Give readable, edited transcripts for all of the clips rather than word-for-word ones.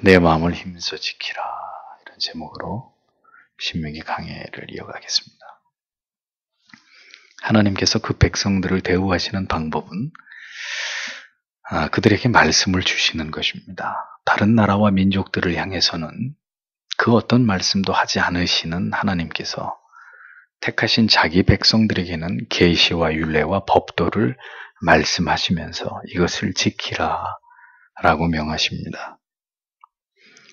내 마음을 힘써 지키라. 이런 제목으로 신명기 강해를 이어가겠습니다. 하나님께서 그 백성들을 대우하시는 방법은 그들에게 말씀을 주시는 것입니다. 다른 나라와 민족들을 향해서는 그 어떤 말씀도 하지 않으시는 하나님께서 택하신 자기 백성들에게는 계시와 율례와 법도를 말씀하시면서 이것을 지키라 라고 명하십니다.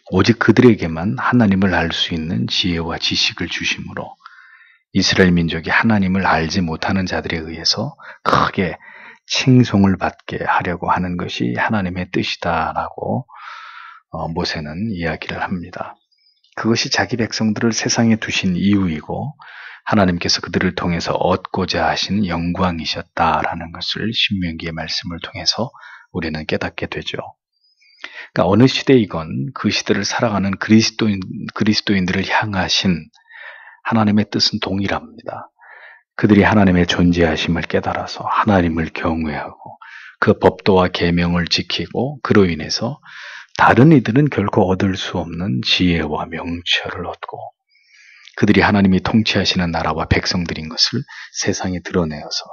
오직 그들에게만 하나님을 알 수 있는 지혜와 지식을 주심으로 이스라엘 민족이 하나님을 알지 못하는 자들에 의해서 크게 칭송을 받게 하려고 하는 것이 하나님의 뜻이다라고 모세는 이야기를 합니다. 그것이 자기 백성들을 세상에 두신 이유이고 하나님께서 그들을 통해서 얻고자 하신 영광이셨다라는 것을 신명기의 말씀을 통해서 우리는 깨닫게 되죠. 그러니까 어느 시대이건 그 시대를 살아가는 그리스도인들을 향하신 하나님의 뜻은 동일합니다. 그들이 하나님의 존재하심을 깨달아서 하나님을 경외하고 그 법도와 계명을 지키고 그로 인해서 다른 이들은 결코 얻을 수 없는 지혜와 명철을 얻고 그들이 하나님이 통치하시는 나라와 백성들인 것을 세상에 드러내어서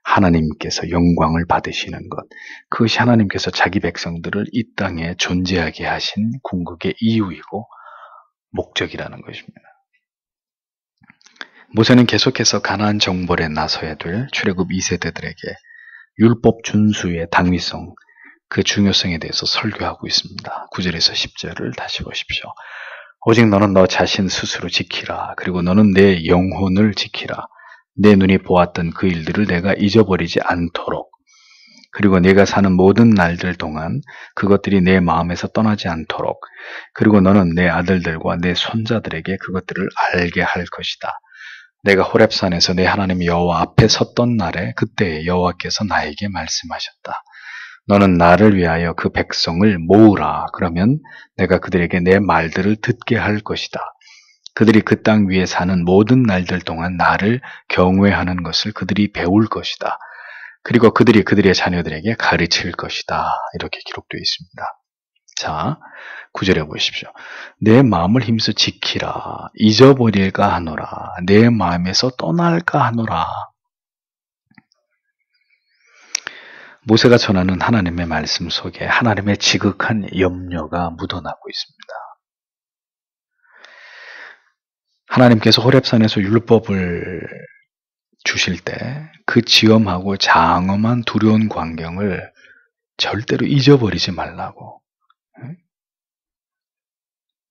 하나님께서 영광을 받으시는 것, 그것이 하나님께서 자기 백성들을 이 땅에 존재하게 하신 궁극의 이유이고 목적이라는 것입니다. 모세는 계속해서 가나안 정벌에 나서야 될 출애굽 2세대들에게 율법 준수의 당위성, 그 중요성에 대해서 설교하고 있습니다. 9절에서 10절을 다시 보십시오. 오직 너는 너 자신 스스로 지키라. 그리고 너는 내 영혼을 지키라. 내 눈이 보았던 그 일들을 내가 잊어버리지 않도록, 그리고 내가 사는 모든 날들 동안 그것들이 내 마음에서 떠나지 않도록, 그리고 너는 내 아들들과 내 손자들에게 그것들을 알게 할 것이다. 내가 호렙산에서 내 하나님 여호와 앞에 섰던 날에 그때 여호와께서 나에게 말씀하셨다. 너는 나를 위하여 그 백성을 모으라. 그러면 내가 그들에게 내 말들을 듣게 할 것이다. 그들이 그 땅 위에 사는 모든 날들 동안 나를 경외하는 것을 그들이 배울 것이다. 그리고 그들이 그들의 자녀들에게 가르칠 것이다. 이렇게 기록되어 있습니다. 자, 9절에 보십시오. 내 마음을 힘써 지키라. 잊어버릴까 하노라. 내 마음에서 떠날까 하노라. 모세가 전하는 하나님의 말씀 속에 하나님의 지극한 염려가 묻어나고 있습니다. 하나님께서 호렙산에서 율법을 주실 때 그 지엄하고 장엄한 두려운 광경을 절대로 잊어버리지 말라고,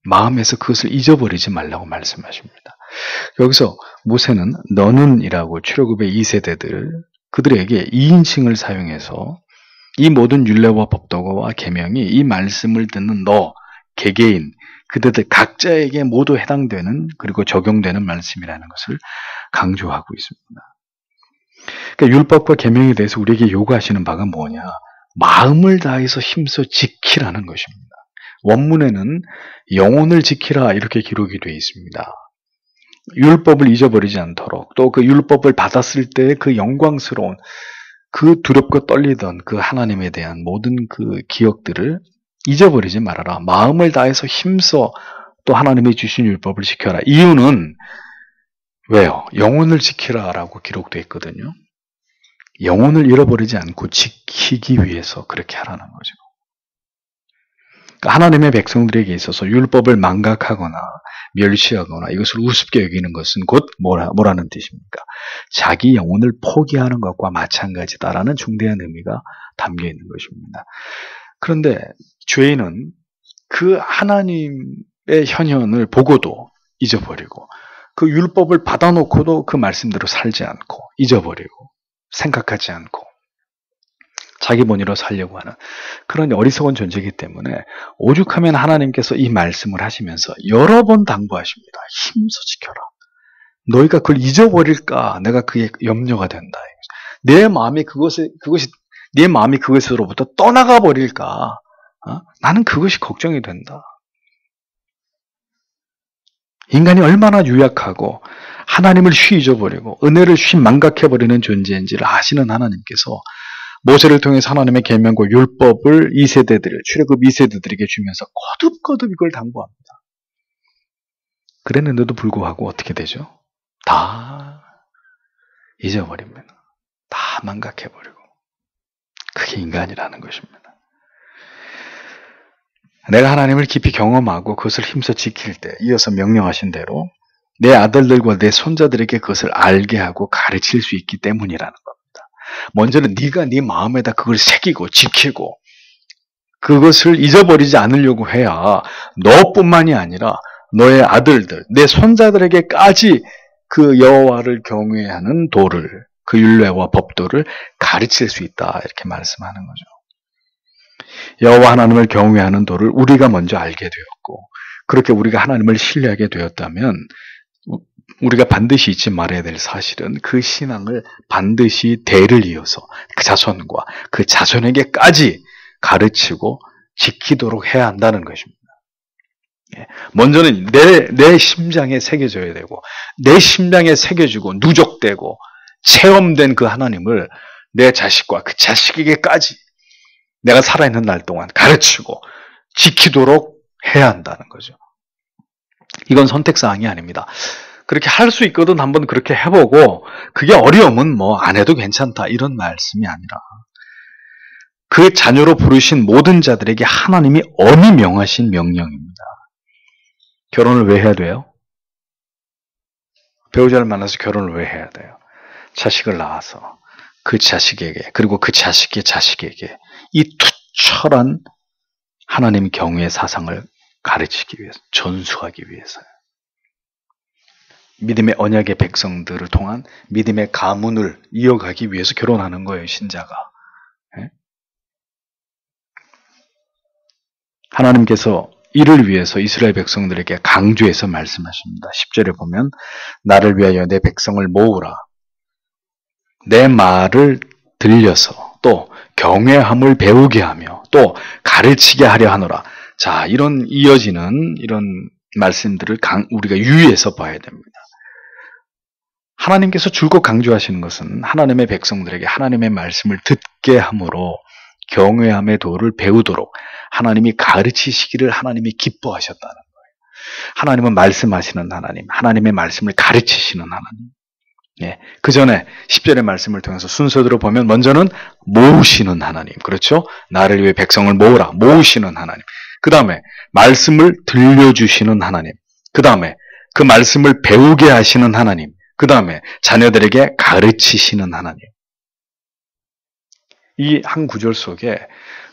마음에서 그것을 잊어버리지 말라고 말씀하십니다. 여기서 모세는 너는이라고 출애굽의 2세대들 그들에게 2인칭을 사용해서 이 모든 율례와 법도와 계명이 이 말씀을 듣는 너 개개인 그들들 각자에게 모두 해당되는 그리고 적용되는 말씀이라는 것을 강조하고 있습니다. 그러니까 율법과 계명에 대해서 우리에게 요구하시는 바가 뭐냐? 마음을 다해서 힘써 지키라는 것입니다. 원문에는 영혼을 지키라 이렇게 기록이 되어 있습니다. 율법을 잊어버리지 않도록, 또 그 율법을 받았을 때 그 영광스러운 그 두렵고 떨리던 그 하나님에 대한 모든 그 기억들을 잊어버리지 말아라. 마음을 다해서 힘써 또 하나님이 주신 율법을 지켜라. 이유는 왜요? 영혼을 지키라라고 기록되어 있거든요. 영혼을 잃어버리지 않고 지키기 위해서 그렇게 하라는 거죠. 그러니까 하나님의 백성들에게 있어서 율법을 망각하거나 멸시하거나 이것을 우습게 여기는 것은 곧 뭐라는 뜻입니까? 자기 영혼을 포기하는 것과 마찬가지다라는 중대한 의미가 담겨 있는 것입니다. 그런데 죄인은 그 하나님의 현현을 보고도 잊어버리고 그 율법을 받아놓고도 그 말씀대로 살지 않고 잊어버리고 생각하지 않고 자기 본의로 살려고 하는 그런 어리석은 존재이기 때문에 오죽하면 하나님께서 이 말씀을 하시면서 여러 번 당부하십니다. 힘써 지켜라. 너희가 그걸 잊어버릴까? 내가 그게 염려가 된다. 내 마음이 내 마음이 그것으로부터 떠나가 버릴까? 나는 그것이 걱정이 된다. 인간이 얼마나 유약하고 하나님을 쉬 잊어버리고 은혜를 쉬 망각해버리는 존재인지를 아시는 하나님께서 모세를 통해서 하나님의 계명과 율법을 2세대들, 출애굽 2세대들에게 주면서 거듭거듭 이걸 당부합니다. 그랬는데도 불구하고 어떻게 되죠? 다 잊어버립니다. 다 망각해버리고. 그게 인간이라는 것입니다. 내가 하나님을 깊이 경험하고 그것을 힘써 지킬 때 이어서 명령하신 대로 내 아들들과 내 손자들에게 그것을 알게 하고 가르칠 수 있기 때문이라는 겁니다. 먼저는 네가 네 마음에다 그걸 새기고 지키고 그것을 잊어버리지 않으려고 해야 너뿐만이 아니라 너의 아들들, 내 손자들에게까지 그 여호와를 경외하는 도를, 그 율례와 법도를 가르칠 수 있다 이렇게 말씀하는 거죠. 여호와 하나님을 경외하는 도를 우리가 먼저 알게 되었고 그렇게 우리가 하나님을 신뢰하게 되었다면 우리가 반드시 잊지 말아야 될 사실은 그 신앙을 반드시 대를 이어서 그 자손과 그 자손에게까지 가르치고 지키도록 해야 한다는 것입니다. 먼저는 내 심장에 새겨져야 되고 내 심장에 새겨지고 누적되고 체험된 그 하나님을 내 자식과 그 자식에게까지 내가 살아있는 날 동안 가르치고 지키도록 해야 한다는 거죠. 이건 선택사항이 아닙니다. 그렇게 할 수 있거든 한번 그렇게 해보고 그게 어려우면 뭐 안 해도 괜찮다 이런 말씀이 아니라 그 자녀로 부르신 모든 자들에게 하나님이 엄히 명하신 명령입니다. 결혼을 왜 해야 돼요? 배우자를 만나서 결혼을 왜 해야 돼요? 자식을 낳아서 그 자식에게 그리고 그 자식의 자식에게 이 투철한 하나님 경외의 사상을 가르치기 위해서, 전수하기 위해서요. 믿음의 언약의 백성들을 통한 믿음의 가문을 이어가기 위해서 결혼하는 거예요, 신자가. 하나님께서 이를 위해서 이스라엘 백성들에게 강조해서 말씀하십니다. 10절에 보면 나를 위하여 내 백성을 모으라. 내 말을 들려서 또 경외함을 배우게 하며 또 가르치게 하려 하노라. 자, 이런 이어지는 이런 말씀들을 우리가 유의해서 봐야 됩니다. 하나님께서 줄곧 강조하시는 것은 하나님의 백성들에게 하나님의 말씀을 듣게 함으로 경외함의 도를 배우도록 하나님이 가르치시기를 하나님이 기뻐하셨다는 거예요. 하나님은 말씀하시는 하나님, 하나님의 말씀을 가르치시는 하나님. 예, 그 전에 10절의 말씀을 통해서 순서대로 보면 먼저는 모으시는 하나님, 그렇죠? 나를 위해 백성을 모으라, 모으시는 하나님. 그 다음에 말씀을 들려주시는 하나님. 그 다음에 그 말씀을 배우게 하시는 하나님. 그 다음에 자녀들에게 가르치시는 하나님. 이 한 구절 속에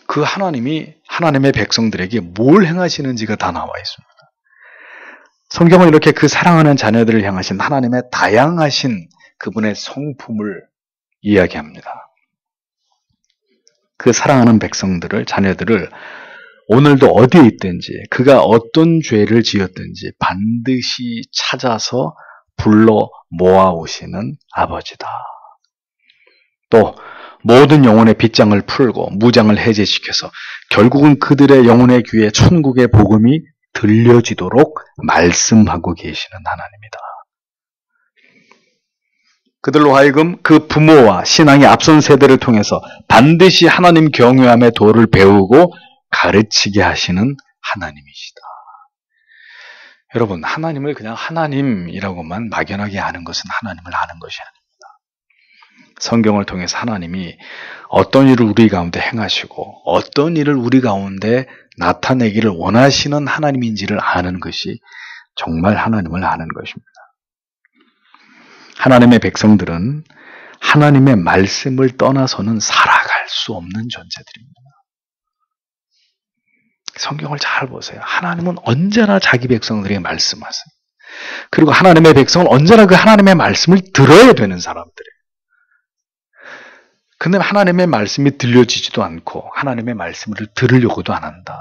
그 하나님이 하나님의 백성들에게 뭘 행하시는지가 다 나와 있습니다. 성경은 이렇게 그 사랑하는 자녀들을 향하신 하나님의 다양하신 그분의 성품을 이야기합니다. 그 사랑하는 백성들을, 자녀들을 오늘도 어디에 있든지 그가 어떤 죄를 지었든지 반드시 찾아서 불러 모아오시는 아버지다. 또 모든 영혼의 빗장을 풀고 무장을 해제시켜서 결국은 그들의 영혼의 귀에 천국의 복음이 들려지도록 말씀하고 계시는 하나님이다. 그들로 하여금 그 부모와 신앙의 앞선 세대를 통해서 반드시 하나님 경외함의 도를 배우고 가르치게 하시는 하나님이시다. 여러분, 하나님을 그냥 하나님이라고만 막연하게 아는 것은 하나님을 아는 것이 아닙니다. 성경을 통해서 하나님이 어떤 일을 우리 가운데 행하시고 어떤 일을 우리 가운데 나타내기를 원하시는 하나님인지를 아는 것이 정말 하나님을 아는 것입니다. 하나님의 백성들은 하나님의 말씀을 떠나서는 살아갈 수 없는 존재들입니다. 성경을 잘 보세요. 하나님은 언제나 자기 백성들에게 말씀하세요. 그리고 하나님의 백성은 언제나 그 하나님의 말씀을 들어야 되는 사람들이에요. 근데 하나님의 말씀이 들려지지도 않고 하나님의 말씀을 들으려고도 안 한다.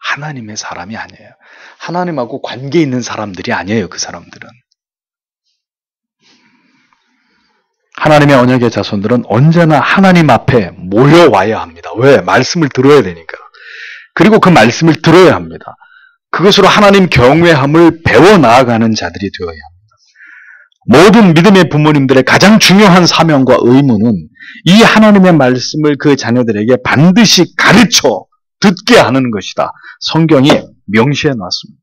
하나님의 사람이 아니에요. 하나님하고 관계 있는 사람들이 아니에요. 그 사람들은. 하나님의 언약의 자손들은 언제나 하나님 앞에 모여와야 합니다. 왜? 말씀을 들어야 되니까. 그리고 그 말씀을 들어야 합니다. 그것으로 하나님 경외함을 배워나아가는 자들이 되어야 합니다. 모든 믿음의 부모님들의 가장 중요한 사명과 의무는 이 하나님의 말씀을 그 자녀들에게 반드시 가르쳐 듣게 하는 것이다. 성경이 명시해 놨습니다.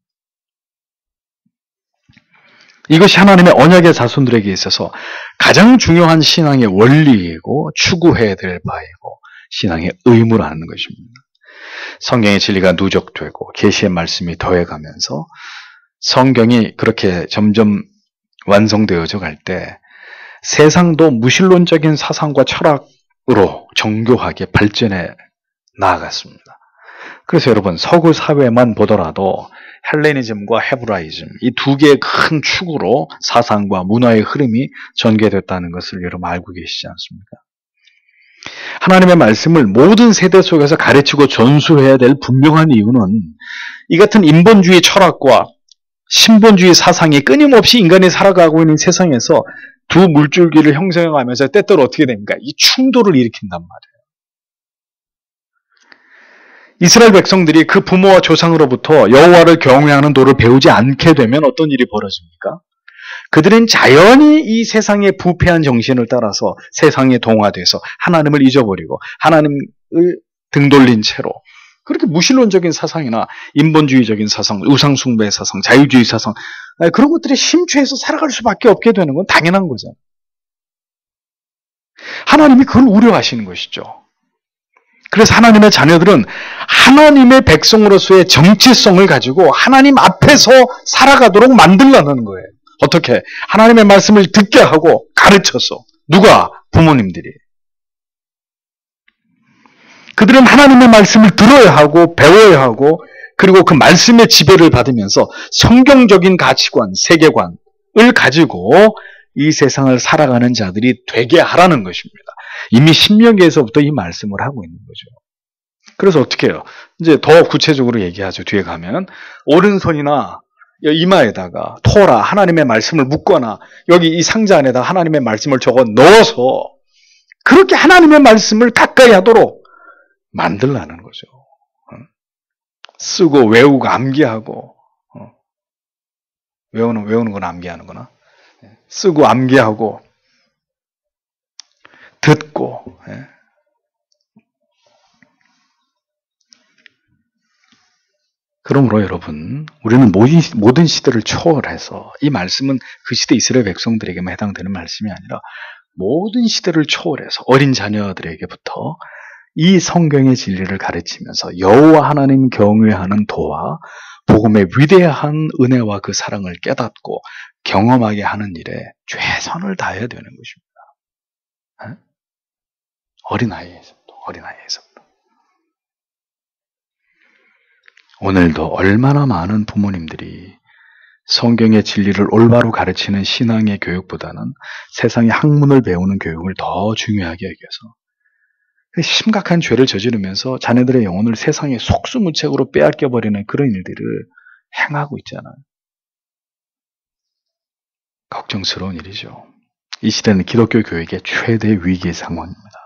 이것이 하나님의 언약의 자손들에게 있어서 가장 중요한 신앙의 원리이고 추구해야 될 바이고 신앙의 의무라는 것입니다. 성경의 진리가 누적되고 계시의 말씀이 더해가면서 성경이 그렇게 점점 완성되어져 갈 때 세상도 무신론적인 사상과 철학으로 정교하게 발전해 나아갔습니다. 그래서 여러분 서구 사회만 보더라도 헬레니즘과 헤브라이즘 이 두 개의 큰 축으로 사상과 문화의 흐름이 전개됐다는 것을 여러분 알고 계시지 않습니까? 하나님의 말씀을 모든 세대 속에서 가르치고 전수해야 될 분명한 이유는 이 같은 인본주의 철학과 신본주의 사상이 끊임없이 인간이 살아가고 있는 세상에서 두 물줄기를 형성해가면서 때때로 어떻게 됩니까? 이 충돌을 일으킨단 말이에요. 이스라엘 백성들이 그 부모와 조상으로부터 여호와를 경외하는 도를 배우지 않게 되면 어떤 일이 벌어집니까? 그들은 자연히 이 세상의 부패한 정신을 따라서 세상에 동화돼서 하나님을 잊어버리고 하나님을 등돌린 채로 그렇게 무신론적인 사상이나 인본주의적인 사상, 우상숭배 사상, 자유주의 사상 그런 것들이 심취해서 살아갈 수밖에 없게 되는 건 당연한 거잖아요. 하나님이 그걸 우려하시는 것이죠. 그래서 하나님의 자녀들은 하나님의 백성으로서의 정체성을 가지고 하나님 앞에서 살아가도록 만들려는 거예요. 어떻게? 하나님의 말씀을 듣게 하고 가르쳐서. 누가? 부모님들이. 그들은 하나님의 말씀을 들어야 하고 배워야 하고 그리고 그 말씀의 지배를 받으면서 성경적인 가치관, 세계관을 가지고 이 세상을 살아가는 자들이 되게 하라는 것입니다. 이미 신명기에서부터 이 말씀을 하고 있는 거죠. 그래서 어떻게 해요? 이제 더 구체적으로 얘기하죠. 뒤에 가면 오른손이나 이마에다가 토라 하나님의 말씀을 묶거나 여기 이 상자 안에다 하나님의 말씀을 적어 넣어서 그렇게 하나님의 말씀을 가까이 하도록 만들라는 거죠. 쓰고 외우고 암기하고 외우는 건 암기하는 거나 쓰고 암기하고 듣고 그러므로 여러분 우리는 모든 시대를 초월해서 이 말씀은 그 시대 이스라엘 백성들에게만 해당되는 말씀이 아니라 모든 시대를 초월해서 어린 자녀들에게부터 이 성경의 진리를 가르치면서 여호와 하나님 경외하는 도와 복음의 위대한 은혜와 그 사랑을 깨닫고 경험하게 하는 일에 최선을 다해야 되는 것입니다. 어린아이에서부터. 오늘도 얼마나 많은 부모님들이 성경의 진리를 올바로 가르치는 신앙의 교육보다는 세상의 학문을 배우는 교육을 더 중요하게 여겨서 심각한 죄를 저지르면서 자녀들의 영혼을 세상의 속수무책으로 빼앗겨버리는 그런 일들을 행하고 있잖아요. 걱정스러운 일이죠. 이 시대는 기독교 교육의 최대 위기의 상황입니다.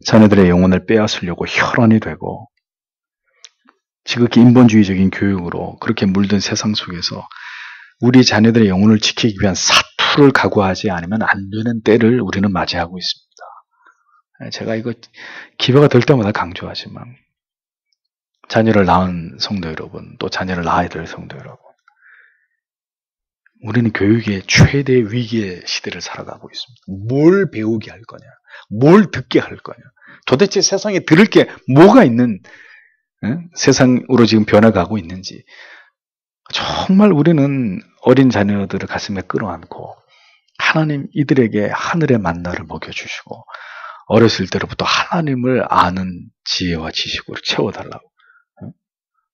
자녀들의 영혼을 빼앗으려고 혈안이 되고 지극히 인본주의적인 교육으로 그렇게 물든 세상 속에서 우리 자녀들의 영혼을 지키기 위한 사투를 각오하지 않으면 안 되는 때를 우리는 맞이하고 있습니다. 제가 이거 기회가 될 때마다 강조하지만 자녀를 낳은 성도 여러분, 또 자녀를 낳아야 될 성도 여러분, 우리는 교육의 최대 위기의 시대를 살아가고 있습니다. 뭘 배우게 할 거냐, 뭘 듣게 할 거냐, 도대체 세상에 들을 게 뭐가 있는 세상으로 지금 변해가고 있는지 정말 우리는 어린 자녀들을 가슴에 끌어안고 하나님 이들에게 하늘의 만나를 먹여주시고 어렸을 때로부터 하나님을 아는 지혜와 지식으로 채워달라고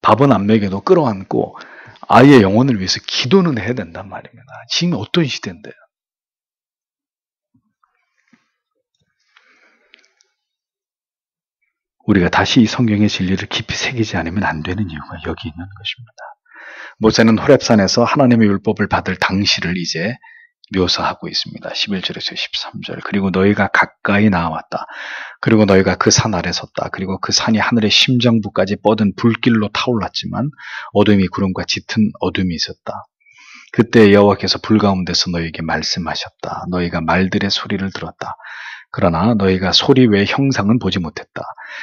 밥은 안 먹여도 끌어안고 아이의 영혼을 위해서 기도는 해야 된단 말입니다. 지금 어떤 시대인데요? 우리가 다시 이 성경의 진리를 깊이 새기지 않으면 안 되는 이유가 여기 있는 것입니다. 모세는 호렙산에서 하나님의 율법을 받을 당시를 이제 묘사하고 있습니다. 11절에서 13절. 그리고 너희가 가까이 나왔다. 그리고 너희가 그 산 아래 섰다. 그리고 그 산이 하늘의 심장부까지 뻗은 불길로 타올랐지만 어둠이 구름과 짙은 어둠이 있었다. 그때 여호와께서 불 가운데서 너희에게 말씀하셨다. 너희가 말들의 소리를 들었다. 그러나 너희가 소리 외의 형상은 보지 못했다.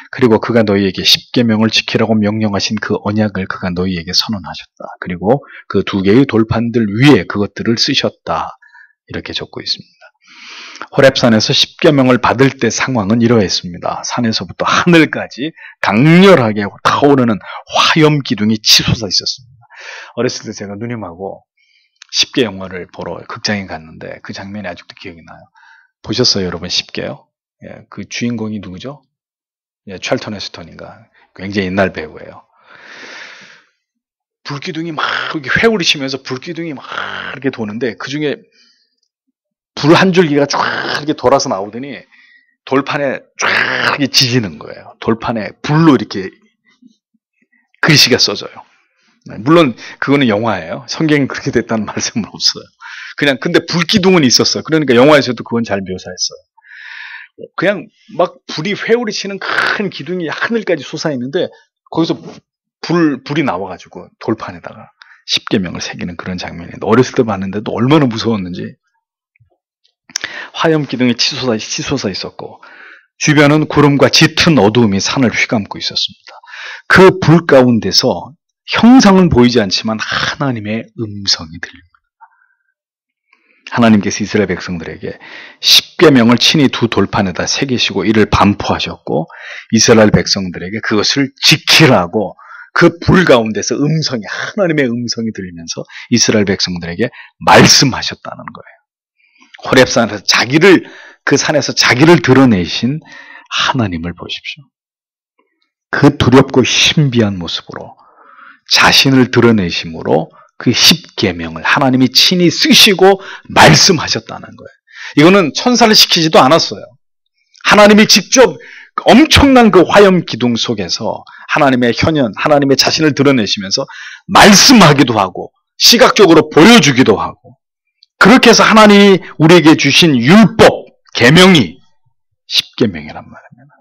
그리고 그가 너희에게 십계명을 지키라고 명령하신 그 언약을 그가 너희에게 선언하셨다. 그리고 그 두 개의 돌판들 위에 그것들을 쓰셨다. 이렇게 적고 있습니다. 호렙산에서 십계명을 받을 때 상황은 이러했습니다. 산에서부터 하늘까지 강렬하게 타오르는 화염 기둥이 치솟아 있었습니다. 어렸을 때 제가 누님하고 십계 영화를 보러 극장에 갔는데 그 장면이 아직도 기억이 나요. 보셨어요, 여러분? 십계요? 예, 그 주인공이 누구죠? 예, 찰턴 헤스턴인가? 굉장히 옛날 배우예요. 불기둥이 막 이렇게 회오리 치면서 불기둥이 막 이렇게 도는데 그 중에 불 한 줄기가 쫙 이렇게 돌아서 나오더니 돌판에 쫙 이렇게 지지는 거예요. 돌판에 불로 이렇게 글씨가 써져요. 물론 그거는 영화예요. 성경에 그렇게 됐다는 말씀은 없어요. 그냥 근데 불기둥은 있었어요. 그러니까 영화에서도 그건 잘 묘사했어요. 그냥 막 불이 회오리 치는 큰 기둥이 하늘까지 솟아있는데 거기서 불이 나와가지고 돌판에다가 십계명을 새기는 그런 장면인데 어렸을 때 봤는데도 얼마나 무서웠는지. 화염 기둥이 치솟아 있었고 주변은 구름과 짙은 어두움이 산을 휘감고 있었습니다. 그 불 가운데서 형상은 보이지 않지만 하나님의 음성이 들립니다. 하나님께서 이스라엘 백성들에게 십계명을 친히 두 돌판에다 새기시고 이를 반포하셨고 이스라엘 백성들에게 그것을 지키라고 그 불 가운데서 하나님의 음성이 들리면서 이스라엘 백성들에게 말씀하셨다는 거예요. 호렙산에서 그 산에서 자기를 드러내신 하나님을 보십시오. 그 두렵고 신비한 모습으로 자신을 드러내심으로 그 십계명을 하나님이 친히 쓰시고 말씀하셨다는 거예요. 이거는 천사를 시키지도 않았어요. 하나님이 직접 엄청난 그 화염 기둥 속에서 하나님의 현현, 하나님의 자신을 드러내시면서 말씀하기도 하고 시각적으로 보여주기도 하고 그렇게 해서 하나님이 우리에게 주신 율법, 계명이 십계명이란 말입니다.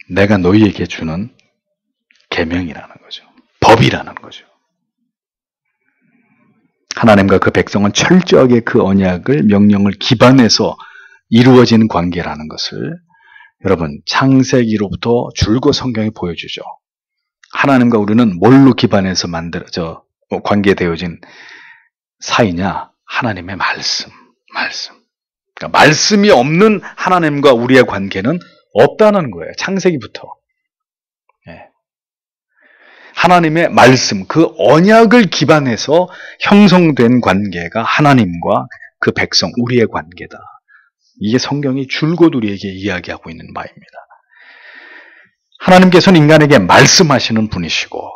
내가 너희에게 주는 계명이라는 거죠. 법이라는 거죠. 하나님과 그 백성은 철저하게 그 언약을, 명령을 기반해서 이루어진 관계라는 것을 여러분 창세기로부터 줄곧 성경이 보여주죠. 하나님과 우리는 뭘로 기반해서 관계되어진 사이냐? 하나님의 말씀. 그러니까 말씀이 없는 하나님과 우리의 관계는 없다는 거예요. 창세기부터. 예. 하나님의 말씀, 그 언약을 기반해서 형성된 관계가 하나님과 그 백성, 우리의 관계다. 이게 성경이 줄곧 우리에게 이야기하고 있는 바입니다. 하나님께서는 인간에게 말씀하시는 분이시고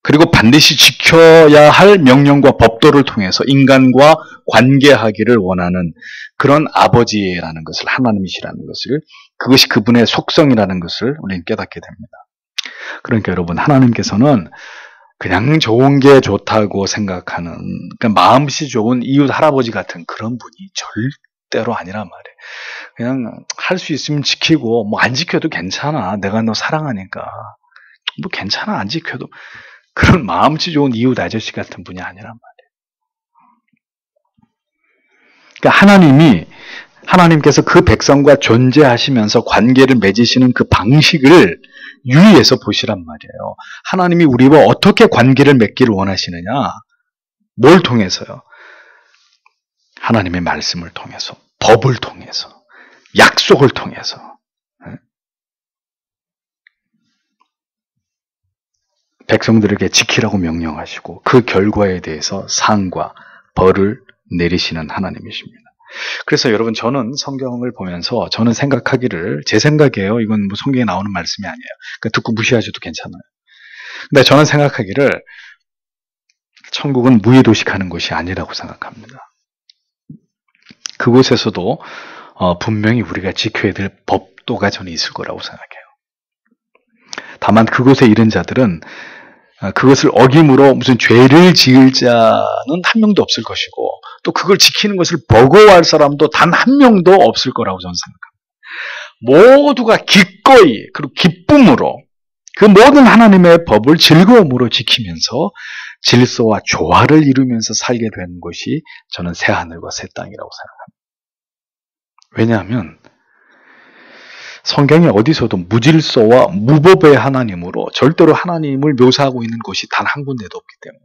그리고 반드시 지켜야 할 명령과 법도를 통해서 인간과 관계하기를 원하는 그런 아버지라는 것을, 하나님이시라는 것을, 그것이 그분의 속성이라는 것을 우리는 깨닫게 됩니다. 그러니까 여러분, 하나님께서는 그냥 좋은 게 좋다고 생각하는, 그러니까 마음씨 좋은 이웃 할아버지 같은 그런 분이 절대로 아니란 말이에요. 그냥 할 수 있으면 지키고 뭐 안 지켜도 괜찮아. 내가 너 사랑하니까. 뭐 괜찮아. 안 지켜도. 그런 마음씨 좋은 이웃 아저씨 같은 분이 아니란 말이에요. 그러니까 하나님께서 그 백성과 존재하시면서 관계를 맺으시는 그 방식을 유의해서 보시란 말이에요. 하나님이 우리와 어떻게 관계를 맺기를 원하시느냐? 뭘 통해서요? 하나님의 말씀을 통해서, 법을 통해서, 약속을 통해서. 백성들에게 지키라고 명령하시고 그 결과에 대해서 상과 벌을 내리시는 하나님이십니다. 그래서 여러분, 저는 성경을 보면서 저는 생각하기를, 제 생각이에요. 이건 뭐 성경에 나오는 말씀이 아니에요. 그러니까 듣고 무시하셔도 괜찮아요. 근데 저는 생각하기를 천국은 무의도식하는 곳이 아니라고 생각합니다. 그곳에서도 분명히 우리가 지켜야 될 법도가 저는 있을 거라고 생각해요. 다만 그곳에 이른 자들은 그것을 어김으로 무슨 죄를 지을 자는 한 명도 없을 것이고 또 그걸 지키는 것을 버거워할 사람도 단 한 명도 없을 거라고 저는 생각합니다. 모두가 기꺼이 그리고 기쁨으로 그 모든 하나님의 법을 즐거움으로 지키면서 질서와 조화를 이루면서 살게 된 곳이 저는 새하늘과 새 땅이라고 생각합니다. 왜냐하면 성경에 어디서도 무질서와 무법의 하나님으로 절대로 하나님을 묘사하고 있는 곳이 단 한 군데도 없기 때문에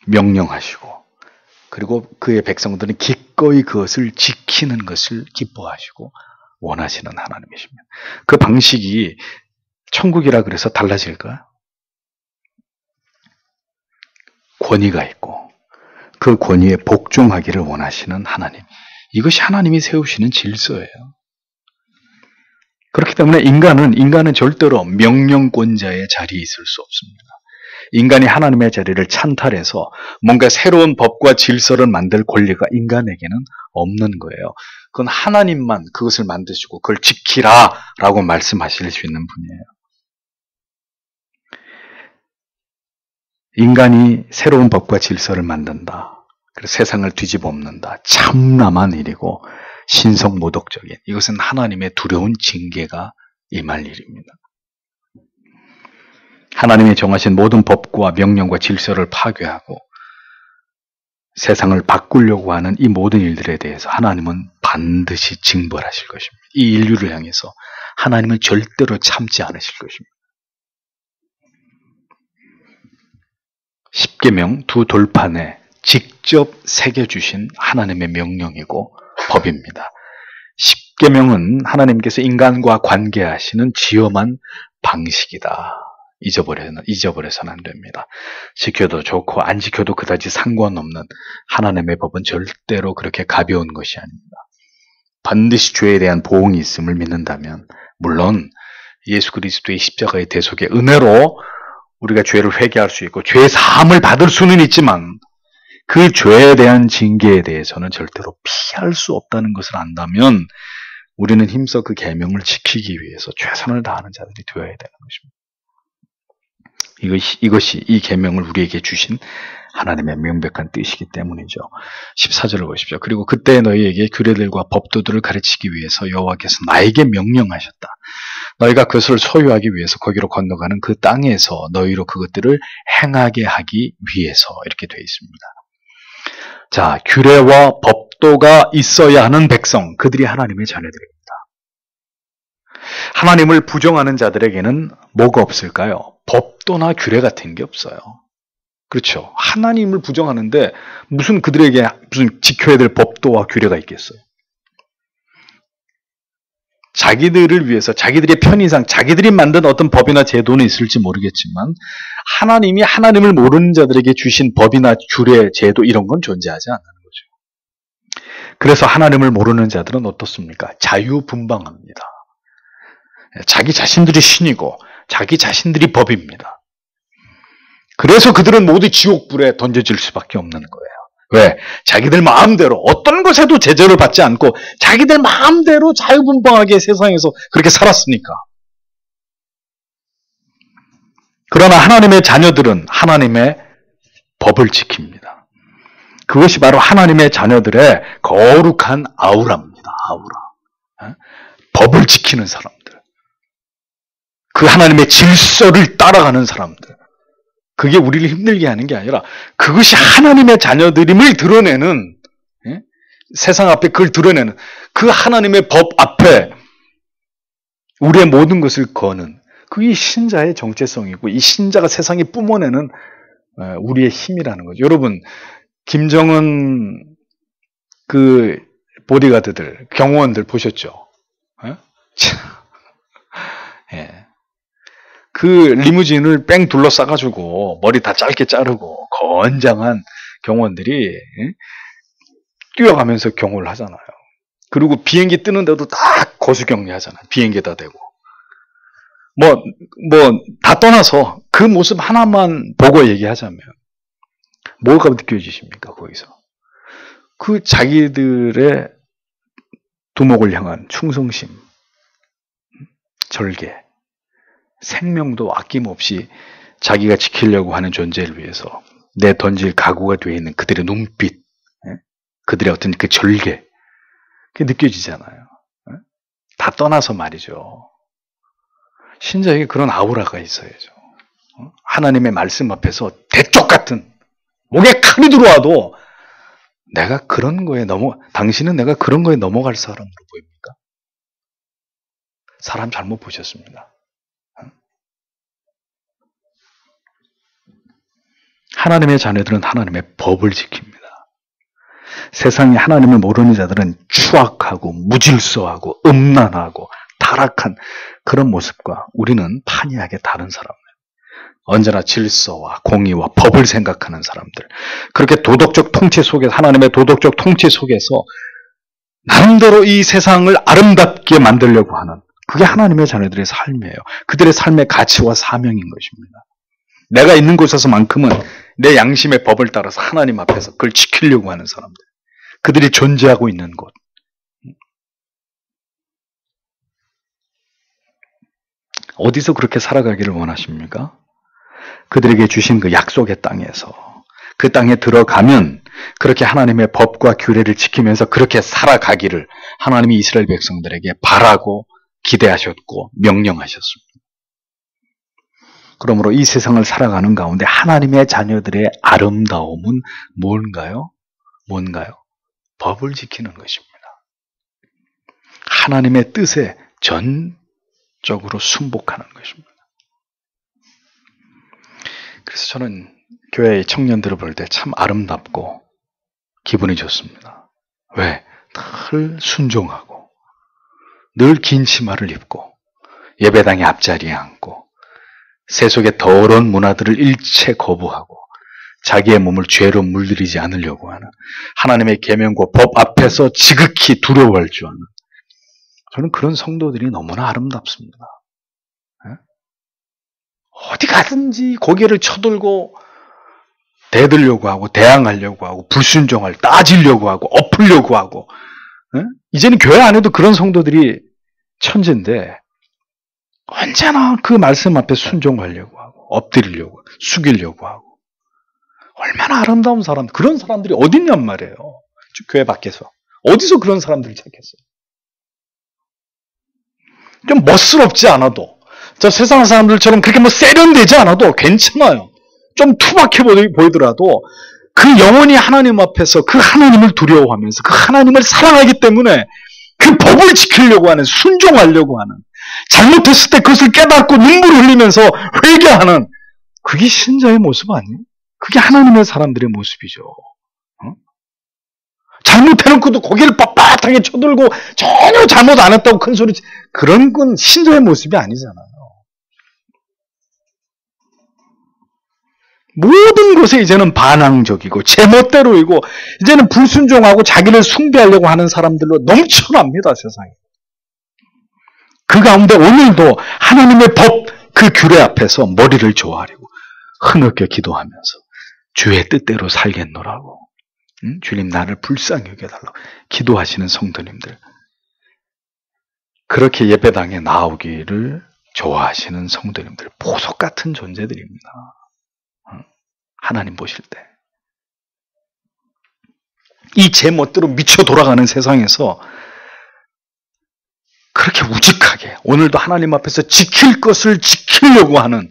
명령하시고 그리고 그의 백성들은 기꺼이 그것을 지키는 것을 기뻐하시고 원하시는 하나님이십니다. 그 방식이 천국이라 그래서 달라질까요? 권위가 있고 그 권위에 복종하기를 원하시는 하나님. 이것이 하나님이 세우시는 질서예요. 그렇기 때문에 인간은 절대로 명령권자의 자리에 있을 수 없습니다. 인간이 하나님의 자리를 찬탈해서 뭔가 새로운 법과 질서를 만들 권리가 인간에게는 없는 거예요. 그건 하나님만 그것을 만드시고 그걸 지키라라고 말씀하실 수 있는 분이에요. 인간이 새로운 법과 질서를 만든다. 그래서 세상을 뒤집어 엎는다. 참남한 일이고 신성모독적인 이것은 하나님의 두려운 징계가 임할 일입니다. 하나님이 정하신 모든 법과 명령과 질서를 파괴하고 세상을 바꾸려고 하는 이 모든 일들에 대해서 하나님은 반드시 징벌하실 것입니다. 이 인류를 향해서 하나님은 절대로 참지 않으실 것입니다. 십계명 두 돌판에 직접 새겨주신 하나님의 명령이고 법입니다. 십계명은 하나님께서 인간과 관계하시는 지엄한 방식이다. 잊어버려서는 안 됩니다. 지켜도 좋고 안 지켜도 그다지 상관없는 하나님의 법은 절대로 그렇게 가벼운 것이 아닙니다. 반드시 죄에 대한 보응이 있음을 믿는다면 물론 예수 그리스도의 십자가의 대속의 은혜로 우리가 죄를 회개할 수 있고 죄 사함을 받을 수는 있지만 그 죄에 대한 징계에 대해서는 절대로 피할 수 없다는 것을 안다면 우리는 힘써 그 계명을 지키기 위해서 최선을 다하는 자들이 되어야 되는 것입니다. 이것이 이 계명을 우리에게 주신 하나님의 명백한 뜻이기 때문이죠. 14절을 보십시오. 그리고 그때 너희에게 규례들과 법도들을 가르치기 위해서 여호와께서 나에게 명령하셨다. 너희가 그것을 소유하기 위해서 거기로 건너가는 그 땅에서 너희로 그것들을 행하게 하기 위해서 이렇게 되어 있습니다. 자, 규례와 법도가 있어야 하는 백성, 그들이 하나님의 자녀들입니다. 하나님을 부정하는 자들에게는 뭐가 없을까요? 법도나 규례 같은 게 없어요. 그렇죠. 하나님을 부정하는데 무슨 그들에게 무슨 지켜야 될 법도와 규례가 있겠어요? 자기들을 위해서 자기들의 편의상 자기들이 만든 어떤 법이나 제도는 있을지 모르겠지만 하나님이 하나님을 모르는 자들에게 주신 법이나 규례, 제도 이런 건 존재하지 않는 거죠. 그래서 하나님을 모르는 자들은 어떻습니까? 자유분방합니다. 자기 자신들이 신이고 자기 자신들이 법입니다. 그래서 그들은 모두 지옥불에 던져질 수밖에 없는 거예요. 왜? 자기들 마음대로 어떤 것에도 제재를 받지 않고 자기들 마음대로 자유분방하게 세상에서 그렇게 살았으니까. 그러나 하나님의 자녀들은 하나님의 법을 지킵니다. 그것이 바로 하나님의 자녀들의 거룩한 아우라입니다. 아우라. 법을 지키는 사람들. 그 하나님의 질서를 따라가는 사람들. 그게 우리를 힘들게 하는 게 아니라 그것이 하나님의 자녀들임을 드러내는, 세상 앞에 그걸 드러내는 그 하나님의 법 앞에 우리의 모든 것을 거는 그게 신자의 정체성이고 이 신자가 세상에 뿜어내는 우리의 힘이라는 거죠. 여러분, 김정은 그 보디가드들, 경호원들 보셨죠? 예. 그 리무진을 뺑 둘러싸가지고 머리 다 짧게 자르고 건장한 경호원들이 뛰어가면서 경호를 하잖아요. 그리고 비행기 뜨는데도 다 거수경례하잖아요. 비행기에다 대고. 다 떠나서 그 모습 하나만 보고 얘기하자면 뭐가 느껴지십니까? 거기서. 그 자기들의 두목을 향한 충성심, 절개, 생명도 아낌없이 자기가 지키려고 하는 존재를 위해서 내 던질 각오가 되어 있는 그들의 눈빛, 그들의 어떤 그 절개, 그게 느껴지잖아요. 다 떠나서 말이죠. 신자에게 그런 아우라가 있어야죠. 하나님의 말씀 앞에서 대쪽 같은 목에 칼이 들어와도 내가 그런 거에 당신은 내가 그런 거에 넘어갈 사람으로 보입니까? 사람 잘못 보셨습니다. 하나님의 자녀들은 하나님의 법을 지킵니다. 세상에 하나님을 모르는 자들은 추악하고 무질서하고 음란하고 타락한 그런 모습과 우리는 판이하게 다른 사람들. 언제나 질서와 공의와 법을 생각하는 사람들. 그렇게 도덕적 통치 속에서, 하나님의 도덕적 통치 속에서 나름대로 이 세상을 아름답게 만들려고 하는, 그게 하나님의 자녀들의 삶이에요. 그들의 삶의 가치와 사명인 것입니다. 내가 있는 곳에서만큼은 내 양심의 법을 따라서 하나님 앞에서 그걸 지키려고 하는 사람들. 그들이 존재하고 있는 곳. 어디서 그렇게 살아가기를 원하십니까? 그들에게 주신 그 약속의 땅에서, 그 땅에 들어가면 그렇게 하나님의 법과 규례를 지키면서 그렇게 살아가기를 하나님이 이스라엘 백성들에게 바라고 기대하셨고 명령하셨습니다. 그러므로 이 세상을 살아가는 가운데 하나님의 자녀들의 아름다움은 뭔가요? 법을 지키는 것입니다. 하나님의 뜻에 전적으로 순복하는 것입니다. 그래서 저는 교회의 청년들을 볼 때 참 아름답고 기분이 좋습니다. 왜? 늘 순종하고 늘 긴 치마를 입고 예배당의 앞자리에 앉고 세속의 더러운 문화들을 일체 거부하고 자기의 몸을 죄로 물들이지 않으려고 하는, 하나님의 계명과 법 앞에서 지극히 두려워할 줄 아는, 저는 그런 성도들이 너무나 아름답습니다. 어디 가든지 고개를 쳐들고 대들려고 하고 대항하려고 하고 불순종할 따지려고 하고 엎으려고 하고, 이제는 교회 안에도 그런 성도들이 천재인데 언제나 그 말씀 앞에 순종하려고 하고 엎드리려고 숙이려고 하고, 얼마나 아름다운 사람, 그런 사람들이 어딨냔 말이에요. 교회 밖에서 어디서 그런 사람들을 찾겠어요? 좀 멋스럽지 않아도, 저 세상 사람들처럼 그렇게 뭐 세련되지 않아도 괜찮아요. 좀 투박해 보이더라도 그 영혼이 하나님 앞에서 그 하나님을 두려워하면서 그 하나님을 사랑하기 때문에 그 법을 지키려고 하는, 순종하려고 하는, 잘못했을 때 그것을 깨닫고 눈물을 흘리면서 회개하는, 그게 신자의 모습 아니에요? 그게 하나님의 사람들의 모습이죠. 잘못해놓고도 고개를 빳빳하게 쳐들고 전혀 잘못 안 했다고 큰 소리, 그런 건 신자의 모습이 아니잖아요. 모든 것에 이제는 반항적이고 제멋대로이고 이제는 불순종하고 자기를 숭배하려고 하는 사람들로 넘쳐납니다, 세상에. 그 가운데 오늘도 하나님의 법, 그 규례 앞에서 머리를 조아리고 흐느껴 기도하면서 주의 뜻대로 살겠노라고, 주님 나를 불쌍히 여겨달라고 기도하시는 성도님들, 그렇게 예배당에 나오기를 좋아하시는 성도님들, 보석 같은 존재들입니다. 하나님 보실 때. 이 제멋대로 미쳐 돌아가는 세상에서 그렇게 우직하게 오늘도 하나님 앞에서 지킬 것을 지키려고 하는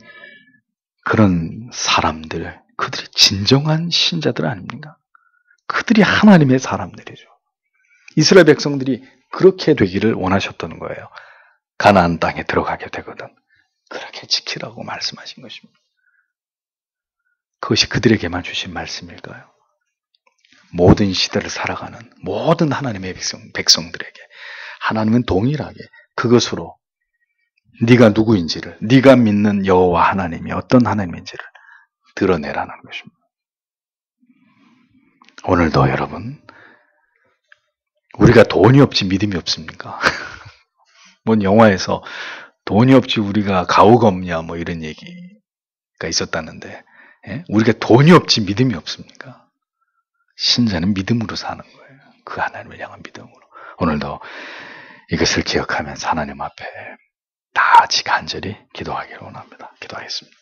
그런 사람들, 그들이 진정한 신자들 아닙니까? 그들이 하나님의 사람들이죠. 이스라엘 백성들이 그렇게 되기를 원하셨던 거예요. 가나안 땅에 들어가게 되거든 그렇게 지키라고 말씀하신 것입니다. 그것이 그들에게만 주신 말씀일까요? 모든 시대를 살아가는 모든 하나님의 백성들에게 하나님은 동일하게 그것으로 네가 누구인지를, 네가 믿는 여호와 하나님이 어떤 하나님인지를 드러내라는 것입니다. 오늘도 여러분, 우리가 돈이 없지 믿음이 없습니까? 뭔 영화에서 돈이 없지 우리가 가오가 없냐 뭐 이런 얘기가 있었다는데, 우리가 돈이 없지 믿음이 없습니까? 신자는 믿음으로 사는 거예요. 그 하나님을 향한 믿음으로. 오늘도 이것을 기억하면서 하나님 앞에 다 같이 간절히 기도하기를 원합니다. 기도하겠습니다.